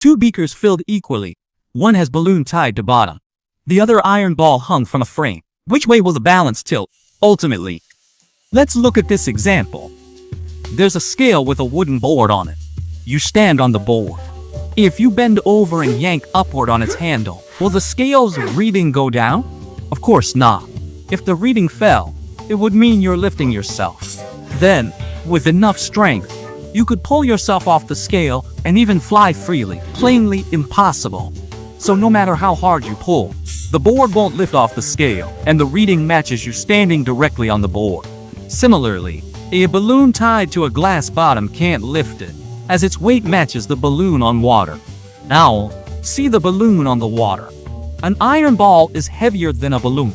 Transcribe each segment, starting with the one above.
Two beakers filled equally. One has balloon tied to bottom. The other iron ball hung from a frame. Which way will the balance tilt, ultimately? Let's look at this example. There's a scale with a wooden board on it. You stand on the board. If you bend over and yank upward on its handle, will the scale's reading go down? Of course not. If the reading fell, it would mean you're lifting yourself. Then, with enough strength, you could pull yourself off the scale and even fly freely. Plainly impossible. So no matter how hard you pull, the board won't lift off the scale, and the reading matches you standing directly on the board. Similarly, a balloon tied to a glass bottom can't lift it, as its weight matches the balloon on water. Now, see the balloon on the water. An iron ball is heavier than a balloon.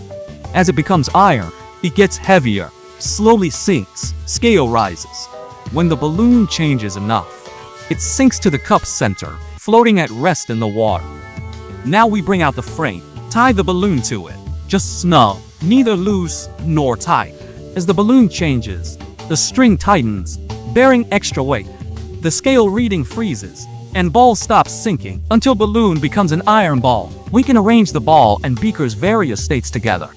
As it becomes iron, it gets heavier, slowly sinks, scale rises. When the balloon changes enough, it sinks to the cup center, floating at rest in the water. Now we bring out the frame, tie the balloon to it, just snug, neither loose nor tight. As the balloon changes, the string tightens, bearing extra weight. The scale reading freezes, and ball stops sinking until balloon becomes an iron ball. We can arrange the ball and beaker's various states together.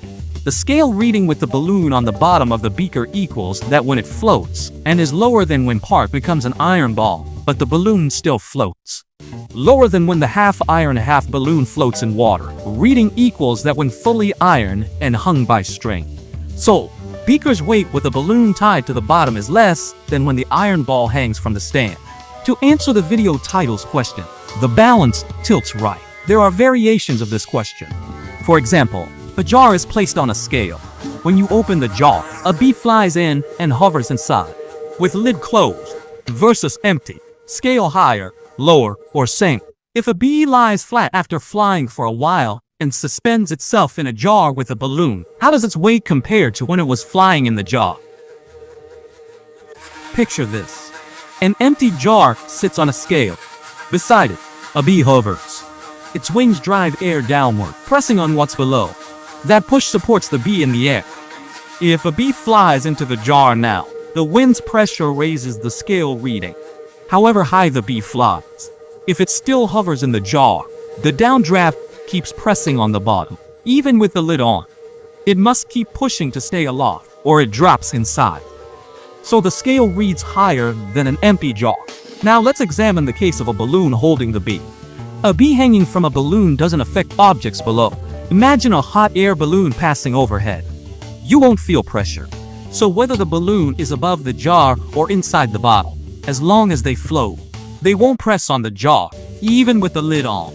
The scale reading with the balloon on the bottom of the beaker equals that when it floats, and is lower than when part becomes an iron ball, but the balloon still floats. Lower than when the half iron half balloon floats in water. Reading equals that when fully iron and hung by string. So, beaker's weight with the balloon tied to the bottom is less than when the iron ball hangs from the stand. To answer the video title's question, the balance tilts right. There are variations of this question. For example, a jar is placed on a scale. When you open the jar, a bee flies in and hovers inside, with lid closed, versus empty. Scale higher, lower, or same. If a bee lies flat after flying for a while and suspends itself in a jar with a balloon, how does its weight compare to when it was flying in the jar? Picture this. An empty jar sits on a scale. Beside it, a bee hovers. Its wings drive air downward, pressing on what's below. That push supports the bee in the air. If a bee flies into the jar now, the wind's pressure raises the scale reading. However high the bee flies, if it still hovers in the jar, the downdraft keeps pressing on the bottom, even with the lid on. It must keep pushing to stay aloft, or it drops inside. So the scale reads higher than an empty jar. Now let's examine the case of a balloon holding the bee. A bee hanging from a balloon doesn't affect objects below. Imagine a hot air balloon passing overhead. You won't feel pressure. So whether the balloon is above the jar or inside the bottle, as long as they float, they won't press on the jar, even with the lid on.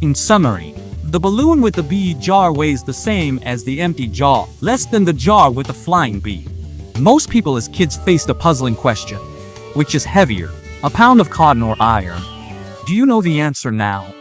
In summary, the balloon with the bee jar weighs the same as the empty jar, less than the jar with the flying bee. Most people as kids faced a puzzling question. Which is heavier, a pound of cotton or iron? Do you know the answer now?